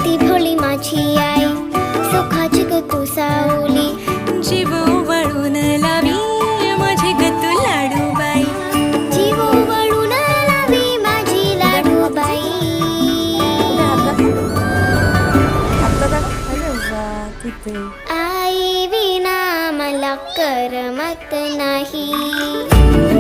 किती भोळी माझी आई, सुखाची ग तू सावली, जीव वळून लावी माझी ग तू लाडूबाई, जीव वळून लावी माझी लाडूबाई. आई विना मला करमत नाही.